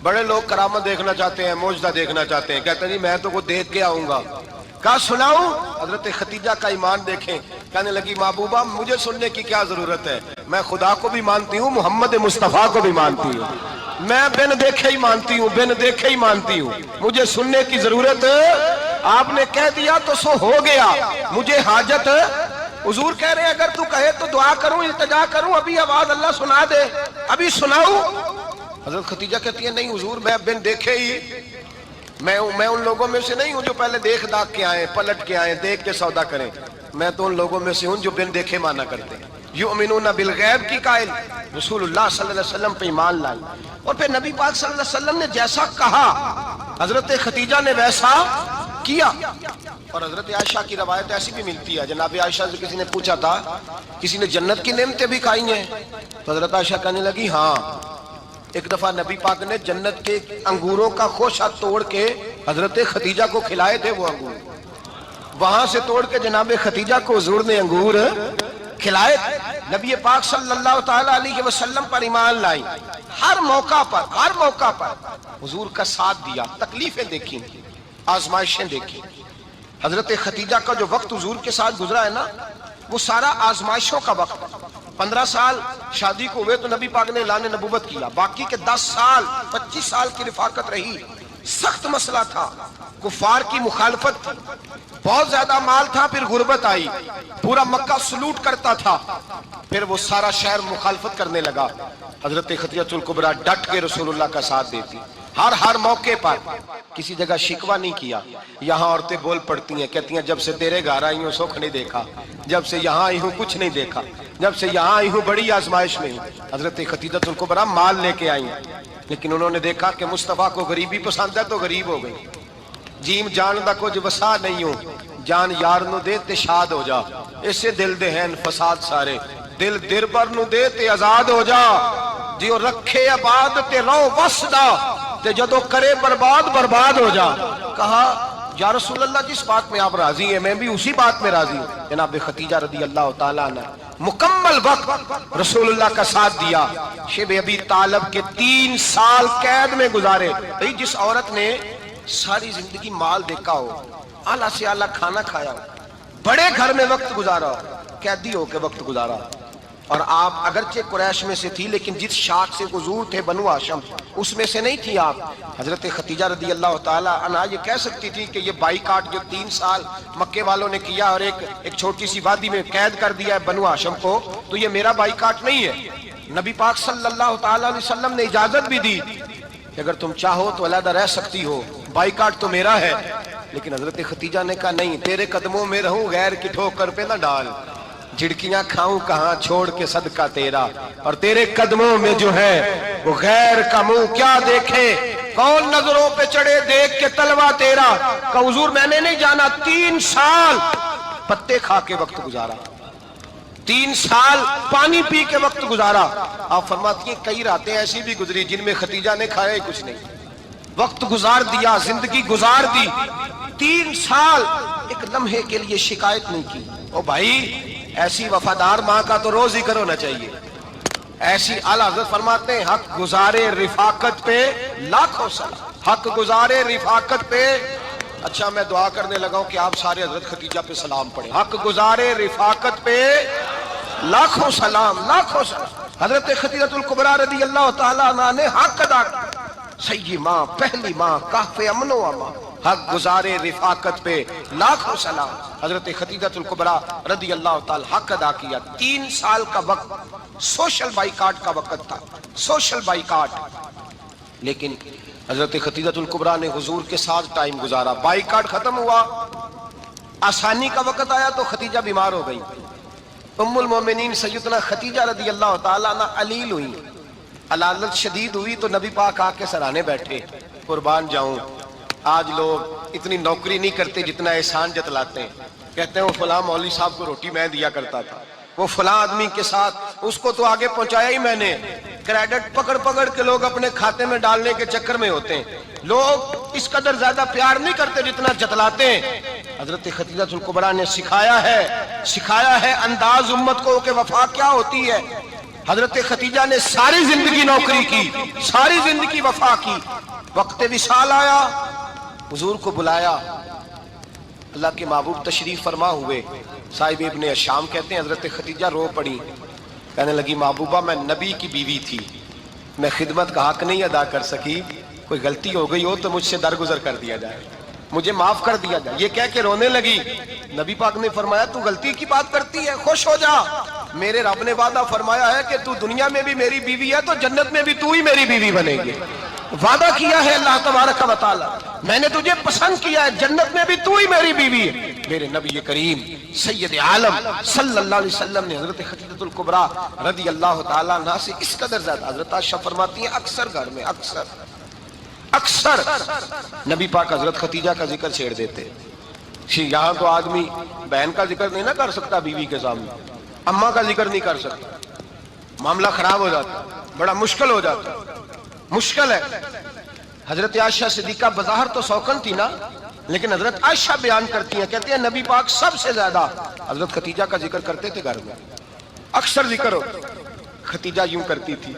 بڑے لوگ کرامت دیکھنا چاہتے ہیں، معجزہ دیکھنا چاہتے ہیں، کہتے ہیں میں تو وہ دیکھ کے آؤں گا، کہا سناؤں؟ حضرت خدیجہ کا ایمان دیکھیں، کہنے لگی محبوبہ مجھے سننے کی کیا ضرورت ہے، میں خدا کو بھی مانتی ہوں، محمد مصطفیٰ کو بھی مانتی ہوں، میں بن دیکھے ہی مانتی ہوں، بن دیکھے ہی مانتی ہوں، مجھے سننے کی ضرورت، آپ نے کہہ دیا تو سو ہو گیا، مجھے حاجت۔ حضور کہہ رہے ہیں اگر تو کہے تو دعا کروں، التجا کروں، ابھی آواز اللہ سنا دے، ابھی سناؤں؟ حضرت خدیجہ کہتی ہے نہیں حضور میں بن دیکھے ہی، میں ان لوگوں میں سے نہیں ہوں جو پہلے دیکھ داکھ کے آئیں، پلٹ کے آئیں، دیکھ کے سودا کریں، میں تو ان لوگوں میں سے ہوں جو بن دیکھے مانا کرتے ہیں، یؤمنون بالغیب کی قائل، رسول اللہ صلی اللہ علیہ وسلم پہ ایمان لائی۔ اور پھر نبی پاک صلی اللہ علیہ وسلم نے جیسا کہا حضرت خدیجہ نے ویسا کیا۔ اور حضرت عائشہ کی روایت ایسی بھی ملتی ہے، جناب عائشہ سے کسی نے پوچھا تھا کسی نے جنت کی نعمتیں بھی کھائی ہیں؟ تو حضرت عائشہ کہنے لگی ہاں، ایک دفعہ نبی پاک نے جنت کے انگوروں کا خوشہ توڑ کے حضرت خدیجہ کو کھلائے تھے، وہ انگور وہاں سے توڑ کے جناب خدیجہ کو حضور نے انگور کھلائے، نبی پاک صلی اللہ تعالیٰ علیہ وسلم پر ایمان لائی، ہر موقع پر حضور کا ساتھ دیا، تکلیفیں دیکھیں، آزمائشیں دیکھیں۔ حضرت خدیجہ کا جو وقت حضور کے ساتھ گزرا ہے نا، وہ سارا آزمائشوں کا وقت۔ 15 سال شادی کو ہوئے تو نبی پاک نے اعلان نبوت کیا، باقی کے 10 سال 25 سال کی رفاقت رہی، سخت مسئلہ تھا، کفار کی مخالفت تھی، بہت زیادہ مال تھا، پھر غربت آئی، پورا مکہ سلوٹ کرتا تھا، پھر وہ سارا شہر مخالفت کرنے لگا۔ حضرت خدیجہ الکبریٰ ڈٹ کے رسول اللہ کا ساتھ دیتی، ہر موقع پر کسی جگہ شکوہ نہیں کیا۔ یہاں عورتیں بول پڑتی ہیں، کہتی ہیں جب سے تیرے گھر آئی ہوں سکھ نہیں دیکھا، جب سے یہاں آئی ہوں کچھ نہیں دیکھا، جب سے یہاں آئی ہوں بڑی آزمائش میں ہوں۔ حضرت خدیجہ الکبریٰ مال لے کے آئی، لیکن انہوں نے دیکھا کہ مصطفیٰ کو غریبی پسند ہے تو غریب ہو گئی۔ جیم جان دا کچھ وسا نہیں ہوں، جان یار نو دے تے شاد ہو جا، اسے دل دے ہیں فساد سارے، دل دربر نو دے تے آزاد ہو جا، جیو رکھے آباد تے رو وسدا، تے جدو کرے برباد ہو جا۔ کہا یا رسول اللہ جس بات میں آپ راضی ہیں میں بھی اسی بات میں راضی ہوں۔ جناب خدیجہ رضی اللہ تعالیٰ عنہ مکمل وقت رسول اللہ کا ساتھ دیا۔ شیب ابی طالب کے 3 سال قید میں گزارے۔ جس عورت نے ساری زندگی مال دیکھا ہو، اعلیٰ سے اعلیٰ کھانا کھایا ہو، بڑے گھر میں وقت گزارا ہو، قیدی ہو کے وقت گزارا، اور آپ اگرچہ قریش میں سے تھی لیکن جس شاخ سے حضور تھے بنو ہاشم اس میں سے نہیں تھی آپ۔ حضرت خدیجہ رضی اللہ تعالیٰ عنہ یہ کہہ سکتی تھی کہ یہ بائیکاٹ جو 3 سال مکے والوں نے کیا اور ایک چھوٹی سی وادی میں قید کر دیا ہے بنو ہاشم کو، تو یہ میرا بائیکاٹ نہیں ہے۔ نبی پاک صلی اللہ تعالیٰ علیہ وسلم نے اجازت بھی دی کہ اگر تم چاہو تو علیحدہ رہ سکتی ہو، بائیکاٹ تو میرا ہے۔ لیکن حضرت خدیجہ نے کہا نہیں، تیرے قدموں میں رہوں، غیر کی ٹھوکر پہ نہ ڈال، جھڑکیاں کھاؤں کہاں چھوڑ کے صدقہ تیرا، اور تیرے قدموں میں جو ہے وہ غیر کا منہ کیا دیکھے، کون نظروں پہ چڑھے دیکھ کے تلوا تیرا۔ کہ حضور میں نے نہیں جانا، 3 سال پتے کھا کے وقت گزارا، 3 سال پانی پی کے وقت گزارا۔ آپ فرماتی ہیں کئی راتیں ایسی بھی گزری جن میں خدیجہ نے کھایا ہی کچھ نہیں، وقت گزار دیا، زندگی گزار دی، 3 سال ایک لمحے کے لیے شکایت نہیں کی۔ او بھائی ایسی وفادار ماں کا تو روز ذکر ہونا چاہیے۔ ایسی اعلیٰ حضرت فرماتے ہیں حق گزارے رفاقت پہ لاکھوں سلام، حق گزارے رفاقت پہ۔ اچھا میں دعا کرنے لگا ہوں کہ آپ سارے حضرت خدیجہ پہ سلام پڑھیں۔ حق گزارے رفاقت پہ لاکھوں سلام، لاکھوں سلام۔ حضرت خدیجہ الکبریٰ رضی اللہ تعالیٰ عنہ نے حق ادا کیا، سیدی ماں، پہلی ماں، کہف امن و امان، حق گزارے رفاقت پہ لاکھوں سلام۔ حضرت خدیجہ الکبریٰ رضی اللہ تعالی حق ادا کیا۔ 3 سال کا وقت سوشل بائیکاٹ کا وقت تھا، سوشل بائیکاٹ، لیکن حضرت خدیجہ الکبریٰ نے حضور کے ساتھ ٹائم گزارا۔ بائیکاٹ ختم ہوا، آسانی کا وقت آیا تو خدیجہ بیمار ہو گئی۔ ام المومنین سیدنا خدیجہ رضی اللہ تعالیٰ عنہ علیل ہوئی، علالت شدید ہوئی تو نبی پاک آ کے سرانے بیٹھے۔ قربان جاؤں آج لوگ اتنی نوکری نہیں کرتے جتنا احسان جتلاتے ہیں، کہتے ہیں وہ فلاں مولوی صاحب کو روٹی میں دیا کرتا تھا، وہ فلاں آدمی کے ساتھ اس کو تو آگے پہنچایا ہی میں نے۔ کریڈٹ پکڑ کے لوگ اپنے کھاتے میں ڈالنے کے چکر میں ہوتے ہیں، لوگ اس قدر زیادہ پیار نہیں کرتے جتنا جتلاتے ہیں۔ حضرت خدیجہ الکبریٰ نے سکھایا ہے انداز امت کو کہ وفا کیا ہوتی ہے۔ حضرت خدیجہ نے ساری زندگی نوکری کی، ساری زندگی وفا کی۔ وقت وصال آیا، حضور کو بلایا، اللہ کے محبوب تشریف فرما ہوئے۔ صاحب ابن الشام کہتے ہیں حضرت خدیجہ رو پڑی، کہنے لگی محبوبہ میں نبی کی بیوی تھی، میں خدمت کا حق نہیں ادا کر سکی، کوئی غلطی ہو گئی ہو تو مجھ سے درگزر کر دیا جائے، مجھے معاف کر دیا جائے۔ یہ کہہ کے رونے لگی۔ نبی پاک نے فرمایا تو غلطی کی بات کرتی ہے، خوش ہو جا، میرے رب نے وعدہ فرمایا ہے کہ تو دنیا میں بھی میری بیوی ہے تو جنت میں بھی تو ہی میری بیوی بنے گی۔ وعدہ کیا ہے اللہ تبارک و تعالی، میں نے تجھے پسند کیا ہے، جنت میں بھی تو ہی میری بیوی ہے۔ میرے نبی کریم سید عالم صلی اللہ علیہ وسلم نے حضرت خدیجہ الکبریٰ رضی اللہ تعالیٰ عنہ سے اس قدر زیادہ، حضرت عائشہ فرماتی ہیں اکثر گھر میں اکثر نبی پاک حضرت خدیجہ کا ذکر چھیڑ دیتے۔ یہاں تو آدمی بہن کا ذکر نہیں نہ کر سکتا بیوی کے سامنے، اماں کا ذکر نہیں کر سکتا، معاملہ خراب ہو جاتا، بڑا مشکل ہو جاتا، مشکل ہے۔ حضرت عائشہ صدیقہ بظاہر تو سوکن تھی نا، لیکن حضرت عائشہ بیان کرتی ہیں، کہتے ہیں نبی پاک سب سے زیادہ حضرت خدیجہ کا ذکر کرتے تھے گھر میں۔ اکثر ذکر ہو. ختیجہ یوں کرتی تھی،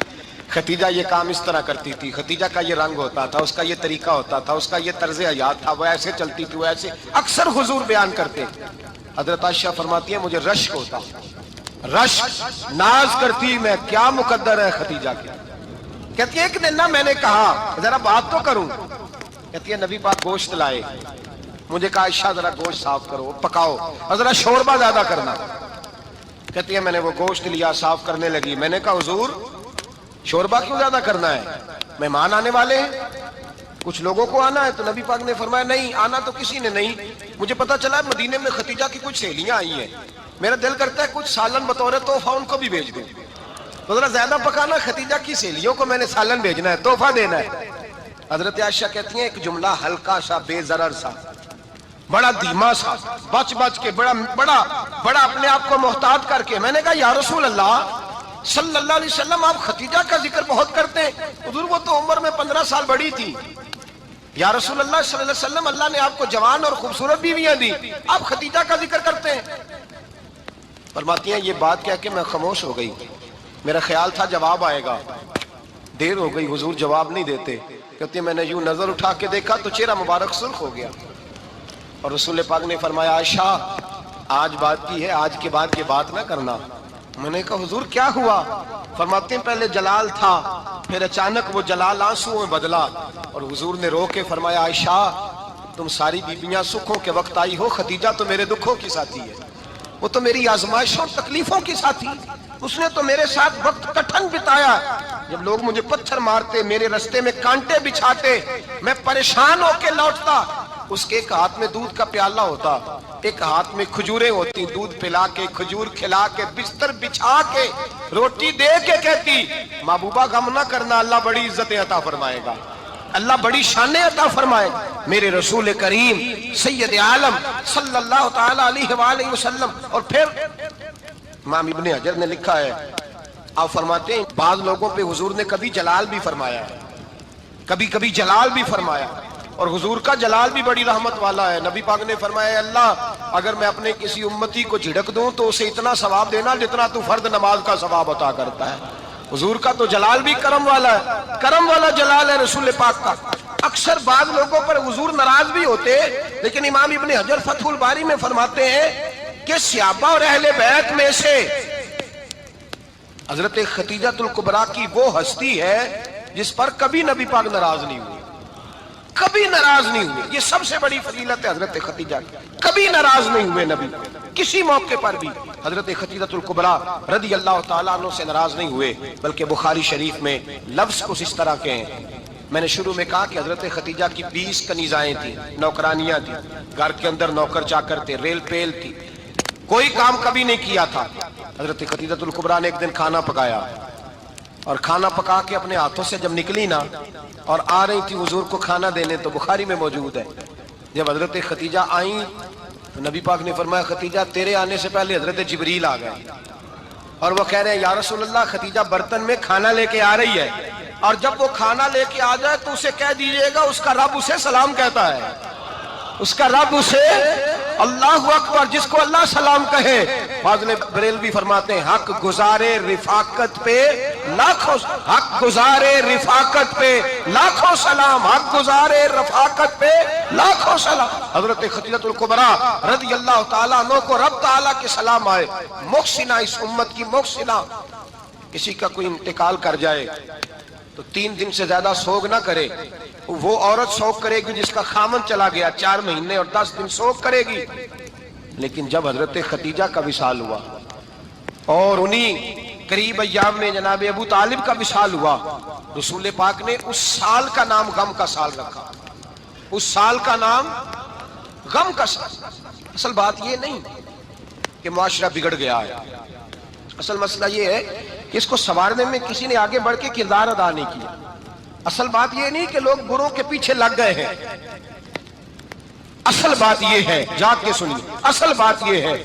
ختیجہ یہ کام اس طرح کرتی تھی، ختیجہ کا یہ رنگ ہوتا تھا، اس کا یہ طریقہ ہوتا تھا، اس کا یہ طرز حیات تھا، وہ ایسے چلتی تھی، وہ ایسے. اکثر حضور بیان کرتے. حضرت عائشہ فرماتی ہیں مجھے رشک ہوتا، رشک، ناز کرتی میں کیا مقدر ہے ختیجہ کی. کہتی ہے ایک دن نا میں نے کہا ذرا بات تو کروں. کہتی ہے نبی پاک گوشت لائے، مجھے کہا عائشہ ذرا گوشت صاف کرو، پکاؤ اور ذرا شوربہ زیادہ کرنا. کہتی ہے میں نے وہ گوشت لیا، صاف کرنے لگی. میں نے کہا حضور شوربہ کیوں زیادہ کرنا ہے؟ مہمان آنے والے ہیں، کچھ لوگوں کو آنا ہے. تو نبی پاک نے فرمایا نہیں، آنا تو کسی نے نہیں. مجھے پتا چلا ہے مدینے میں ختیجہ کی کچھ سہیلیاں آئی ہیں، میرا دل کرتا ہے کچھ سالن بطور تحفہ ان کو بھی بھیج دوں. تو ذرا زیادہ پکانا، ختیجہ کی سہیلیوں کو میں نے سالن بھیجنا ہے، تحفہ دینا ہے. حضرت عائشہ کہتی ہیں ایک جملہ ہلکا سا، بے ضرر سا، بڑا دھیما سا، بچ بچ کے، بڑا اپنے آپ کو محتاط کر کے. میں نے کہا یا رسول اللہ صلی اللہ علیہ وسلم آپ ختیجہ کا ذکر بہت کرتے ہیں. حضور وہ تو عمر میں 15 سال بڑی تھی. یا رسول اللہ صلی اللہ علیہ وسلم اللہ نے آپ کو جوان اور خوبصورت بیویاں دی، آپ ختیجہ کا ذکر کرتے ہیں. فرماتی ہیں یہ بات کہہ کے میں خاموش ہو گئی. میرا خیال تھا جواب آئے گا، دیر ہو گئی، حضور جواب نہیں دیتے. کہتے ہیں میں نے یوں نظر اٹھا کے دیکھا تو چہرہ مبارک سرخ ہو گیا. اور رسول پاک نے فرمایا عائشہ آج بات کی ہے، آج کے بعد یہ بات نہ کرنا. میں نے کہا حضور کیا ہوا؟ فرماتے ہیں پہلے جلال تھا، پھر اچانک وہ جلال آنسو میں بدلا. اور حضور نے رو کے فرمایا عائشہ تم ساری بیویاں سکھوں کے وقت آئی ہو، ختیجہ تو میرے دکھوں کی ساتھی ہے، وہ تو میری آزمائشوں تکلیفوں کی ساتھی، اس نے تو میرے ساتھ وقت کٹھن بتایا. جب لوگ مجھے پتھر مارتے، میرے رستے میں کانٹے بچھاتے، میں پریشان ہو کے لوٹتا. اس کے ایک ہاتھ میں دودھ کا پیالہ ہوتا، ایک ہاتھ میں کھجوریں ہوتی، دودھ پلا کے، کھجور کھلا کے، بستر بچھا کے، روٹی دے کے کہتی محبوبہ غم نہ کرنا، اللہ بڑی عزتیں عطا فرمائے گا، اللہ بڑی شانیں عطا فرمائے گا. میرے رسول کریم سید عالم صلی اللہ تعالی علیہ وآلہ وسلم. اور پھر امام ابن حجر نے لکھا ہے، آپ فرماتے ہیں بعض لوگوں پہ حضور نے کبھی جلال بھی فرمایا ہے، کبھی جلال بھی فرمایا. اور حضور کا جلال بھی بڑی رحمت والا ہے. نبی پاک نے فرمایا اللہ اگر میں اپنے کسی امتی کو جھڑک دوں تو اسے اتنا ثواب دینا جتنا تو فرد نماز کا ثواب عطا کرتا ہے. حضور کا تو جلال بھی کرم والا ہے، کرم والا جلال ہے رسول پاک کا. اکثر بعض لوگوں پر حضور ناراض بھی ہوتے، لیکن امام ابن حجر فتح الباری میں فرماتے ہیں کہ صحابہ اور اہل بیت میں سے حضرت ختیجہ الکبریٰ کی وہ ہستی ہے جس پر کبھی نبی پاک ناراض نہیں ہوئے، کبھی ناراض نہیں ہوئے. یہ سب سے بڑی فضیلت ہے حضرت ختیجہ کی، کبھی ناراض نہیں ہوئے نبی، کسی موقع پر بھی حضرت ختیجہ الکبریٰ رضی اللہ تعالیٰ عنہ سے ناراض نہیں ہوئے. بلکہ بخاری شریف میں لفظ کچھ اس طرح کے ہیں. میں نے شروع میں کہا کہ حضرت ختیجہ کی 20 کنیزائیں تھیں، نوکرانیاں تھیں، گھر کے اندر نوکر چاکر تھے، ریل پیل تھی، کوئی کام کبھی نہیں کیا تھا. حضرت ختیجہ الکبریٰ نے ایک دن کھانا پکایا، اور کھانا پکا کے اپنے ہاتھوں سے جب نکلی نا اور آ رہی تھی حضور کو کھانا دینے، تو بخاری میں موجود ہے جب حضرت ختیجہ آئیں تو نبی پاک نے فرمایا ختیجہ تیرے آنے سے پہلے حضرت جبریل آ گئے، اور وہ کہہ رہے ہیں یا رسول اللہ ختیجہ برتن میں کھانا لے کے آ رہی ہے، اور جب وہ کھانا لے کے آ جائے تو اسے کہہ دیجئے گا اس کا رب اسے سلام کہتا ہے، اس کا رب اسے اللہ اکبر، جس کو اللہ سلام کہے. فاضل بریلوی فرماتے ہیں حق گزارے رفاقت پہ لاکھوں، حق گزارے رفاقت پہ لاکھوں سلام، حق گزارے رفاقت پہ لاکھوں سلام. حضرت ختیجہ الکبریٰ رضی اللہ تعالیٰ عنہ کو رب تعالیٰ کے سلام آئے. محسنہ، اس امت کی محسنہ. کسی کا کوئی انتقال کر جائے تو 3 دن سے زیادہ سوگ نہ کرے. وہ عورت سوگ کرے گی جس کا خامن چلا گیا، 4 مہینے اور 10 دن سوگ کرے گی. لیکن جب حضرت ختیجہ کا وصال ہوا اور انہی قریب ایام میں جناب ابو طالب کا وصال ہوا، رسول پاک نے اس سال کا نام غم کا سال رکھا. اس سال کا نام غم کا سال. اصل بات یہ نہیں کہ معاشرہ بگڑ گیا ہے، اصل مسئلہ یہ ہے کہ اس کو سنوارنے میں کسی نے آگے بڑھ کے کردار ادا نہیں کیا. اصل بات یہ نہیں کہ لوگ بروں کے پیچھے لگ گئے ہیں، اصل بات یہ ہے، جاگ کے سنیے، اصل بات یہ ہے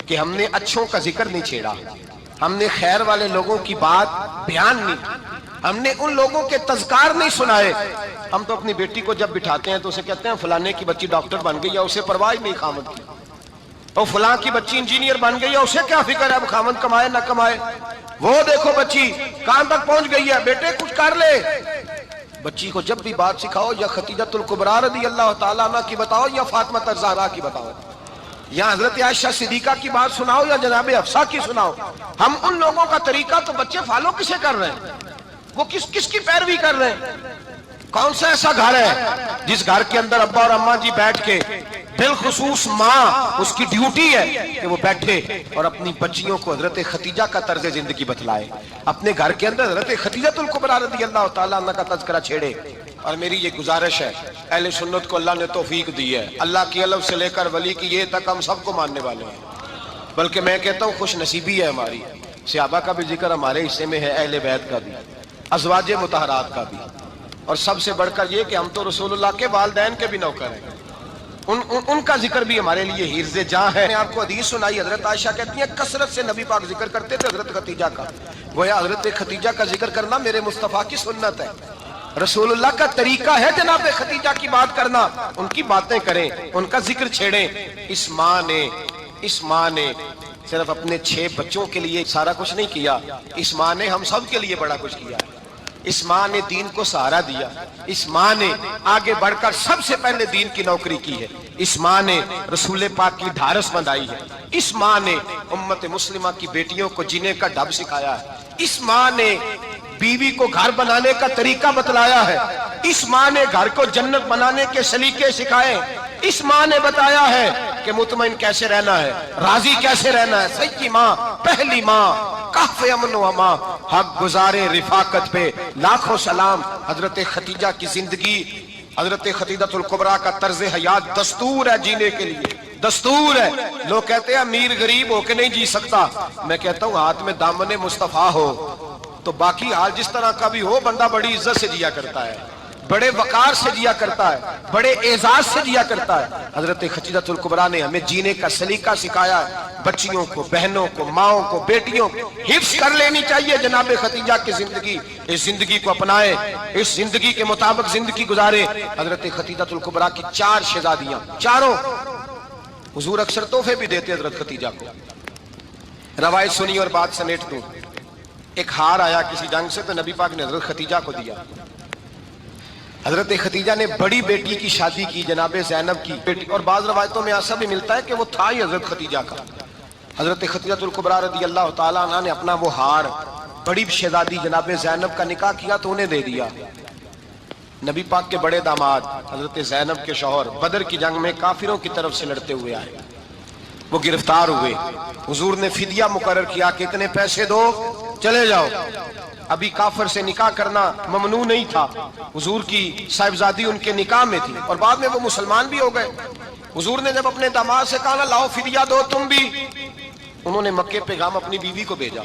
کہ ہم نے اچھوں کا ذکر نہیں چھیڑا، ہم نے خیر والے لوگوں کی بات بیان نہیں کی، ہم نے ان لوگوں کے تذکار نہیں سنائے. ہم تو اپنی بیٹی کو جب بٹھاتے ہیں تو اسے کہتے ہیں فلانے کی بچی ڈاکٹر بن گئی، یا اسے پرواہ نہیں خامد کی. اور فلاں کی بچی انجینئر بن گئی ہے، اسے کیا فکر ہے اب خاوند کمائے نہ کمائے، وہ دیکھو بچی کہاں تک پہنچ گئی ہے، بیٹے کچھ کر لے۔ بچی کو جب بھی بات سکھاؤ یا خدیجہ الکبریٰ رضی اللہ تعالیٰ عنہ کی بتاؤ یا فاطمہ الزہرا کی بتاؤ، یا حضرت عائشہ صدیقہ کی بات سناؤ یا جناب حفصہ کی سناؤ، ہم ان لوگوں کا طریقہ تو بچے فالو کسے کر رہے ہیں، وہ کس کی پیروی کر رہے ہیں؟ کون سا ایسا گھر ہے جس گھر کے اندر ابا اور اماں جی بیٹھ کے، بالخصوص ماں اس کی ڈیوٹی ہے کہ وہ بیٹھے اور اپنی بچیوں کو حضرت خدیجہ کا طرز زندگی بتلائے، اپنے گھر کے اندر حضرت خدیجہ الکبریٰ رضی اللہ تعالیٰ عنہ کا تذکرہ چھیڑے۔ اور میری یہ گزارش ہے، اہل سنت کو اللہ نے توفیق دی ہے، اللہ کی علم سے لے کر ولی کی یہ تک ہم سب کو ماننے والے ہیں، بلکہ میں کہتا ہوں خوش نصیبی ہے ہماری، صحابہ کا بھی ذکر ہمارے حصے میں ہے، اہل بیت کا بھی، ازواج مطہرات کا بھی، اور سب سے بڑھ کر یہ کہ ہم تو رسول اللہ کے والدین کے بھی نوکر ہیں، ان کا ذکر بھی ہمارے لیے حرز جاں ہے۔ میں آپ کو حدیث سنائی، حضرت عائشہ کہتی ہیں کثرت سے نبی پاک ذکر کرتے تھے حضرت خدیجہ کا، گویا حضرت خدیجہ کا ذکر کرنا میرے مصطفیٰ کی سنت ہے، رسول اللہ کا طریقہ ہے جناب خدیجہ کی بات کرنا، ان کی باتیں کریں، ان کا ذکر چھیڑیں۔ اس ماں نے صرف اپنے 6 بچوں کے لیے سارا کچھ نہیں کیا، اس ماں نے ہم سب کے لیے بڑا کچھ کیا، اس ماں نے دین کو سہارا دیا، اس ماں نے آگے بڑھ کر سب سے پہلے دین کی نوکری کی ہے، اس ماں نے رسول پاک کی ڈھارس بندھائی ہے، اس ماں نے امت مسلمہ کی بیٹیوں کو جینے کا ڈھب سکھایا ہے، اس ماں نے بیوی کو گھر بنانے کا طریقہ بتلایا ہے، اس ماں نے گھر کو جنت بنانے کے سلیقے سکھائے، اس ماں نے بتایا ہے کہ مطمئن کیسے رہنا ہے، راضی کیسے رہنا ہے۔ سچی ماں، پہلی ماں، کہف امن و امان، حق گزارے رفاقت پہ لاکھوں سلام۔ حضرت خدیجہ کی زندگی، حضرت خدیجہ الکبریٰ کا طرز حیات دستور ہے جینے کے لیے، دستور ہے۔ لوگ کہتے ہیں امیر غریب ہو کے نہیں جی سکتا، میں کہتا ہوں ہاتھ میں دامن مصطفیٰ ہو تو باقی حال جس طرح کا بھی ہو، بندہ بڑی عزت سے جیا کرتا ہے، بڑے وقار سے جیا کرتا ہے، بڑے اعزاز سے جیا کرتا ہے۔ حضرت خدیجہ الکبریٰ نے ہمیں جینے کا سلیقہ سکھایا ہے، بچیوں کو، بہنوں کو، ماؤں کو، بیٹیوں کو حفظ کر لینی چاہیے جناب خدیجہ کی زندگی، اس زندگی کو اپنائے، اس زندگی کے مطابق زندگی گزارے۔ حضرت خدیجہ الکبریٰ کی 4 شہزادیاں، چاروں حضور اکثر تحفے بھی دیتے حضرت خدیجہ کو۔ روایت سنی اور بات سمیٹ دوں، ایک ہار آیا کسی جنگ سے تو نبی پاک نے حضرت خدیجہ کو دیا۔ حضرت خدیجہ نے بڑی بیٹی کی شادی کی، جناب زینب کی بیٹی، اور بعض روایتوں میں ایسا بھی ملتا ہے کہ وہ تھا ہی حضرت خدیجہ کا۔ حضرت خدیجہ الکبریٰ رضی اللہ تعالیٰ عنہ نے اپنا وہ ہار بڑی شہزادی جناب زینب کا نکاح کیا تو انہیں دے دیا۔ نبی پاک کے بڑے داماد حضرت زینب کے شوہر بدر کی جنگ میں کافروں کی طرف سے لڑتے ہوئے آئے، وہ گرفتار ہوئے، حضور نے فدیہ مقرر کیا کہ اتنے پیسے دو چلے جاؤ۔ ابھی کافر سے نکاح کرنا ممنوع نہیں تھا، حضور کی صاحبزادی ان کے نکاح میں تھی اور بعد میں وہ مسلمان بھی ہو گئے۔ حضور نے جب اپنے داماد سے کہا لاؤ فدیہ دو تم بھی، انہوں نے مکے پیغام اپنی بیوی کو بھیجا،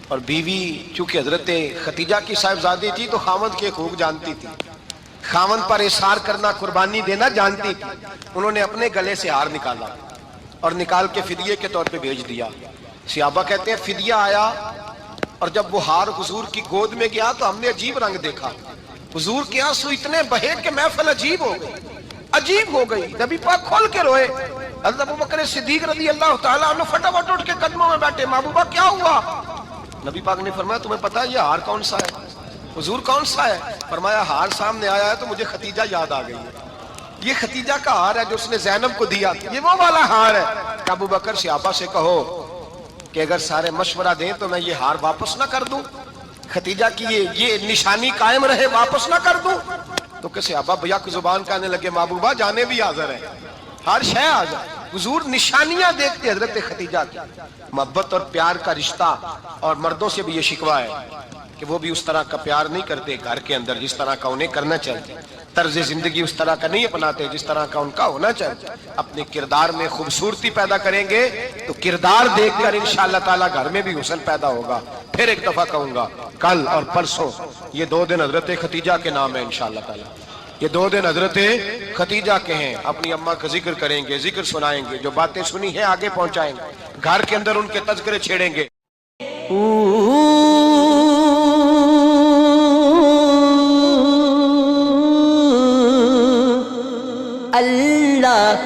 اور بیوی چونکہ حضرت خدیجہ کی صاحبزادی تھی تو خاوند کے حقوق جانتی تھی، خاوند پر اثار کرنا، قربانی دینا جانتی تھی۔ انہوں نے اپنے گلے سے ہار نکالا اور نکال کے فدیے کے طور پہ بھیج دیا۔ صحابہ کہتے ہیں فدیہ آیا اور جب وہ ہار حضور کی گود میں گیا تو ہم نے عجیب رنگ دیکھا، حضور کے آنسو اتنے بہے کہ محفل عجیب ہو گئی، عجیب ہو گئی۔ نبی پاک کھول کے روئے، حضرت ابوبکر صدیق رضی اللہ تعالیٰ عنہ فٹافٹ اٹھ کے قدموں میں بیٹھے، محبوبہ کیا ہوا؟ نبی پاک نے فرمایا تمہیں پتا ہے یہ ہار کون سا ہے؟ حضور کون سا ہے؟ فرمایا ہار سامنے آیا ہے تو مجھے خدیجہ یاد آ گئی ہے، یہ خدیجہ کا ہار ہے جو اس نے زینب کو دیا، یہ وہ والا ہار ہے۔ کہ ابوبکر صحابہ سے کہو کہ اگر سارے مشورہ دیں تو میں یہ ہار واپس نہ کر دوں، خدیجہ کی یہ نشانی قائم رہے واپس نہ کر دوں؟ تو کہ صحابہ بیک زبان کہنے لگے محبوبہ جانے بھی حاضر ہیں، ہر شے آ جائے۔ حضور نشانیاں دیکھتے حضرت خدیجہ کی، محبت اور پیار کا رشتہ، اور مردوں سے بھی یہ شکوہ ہے کہ وہ بھی اس طرح کا پیار نہیں کرتے گھر کے اندر جس طرح کا انہیں کرنا چاہیے، طرز زندگی اس طرح کا نہیں اپناتے جس طرح کا ان کا ہونا چاہیے۔ اپنے کردار میں خوبصورتی پیدا کریں گے تو کردار دیکھ کر انشاءاللہ تعالیٰ گھر میں بھی حسن پیدا ہوگا۔ پھر ایک دفعہ کہوں گا، کل اور پرسوں یہ 2 دن حضرت خدیجہ کے نام ہے انشاءاللہ تعالیٰ، یہ 2 دن حضرت خدیجہ کے ہیں۔ اپنی اماں کا ذکر کریں گے، ذکر سنائیں گے، جو باتیں سنی ہیں آگے پہنچائیں گے، گھر کے اندر ان کے تذکرے چھیڑیں گے۔ اللہ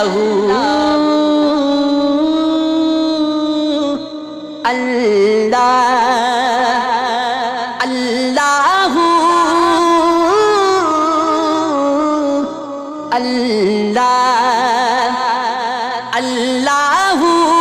اللہ اللہ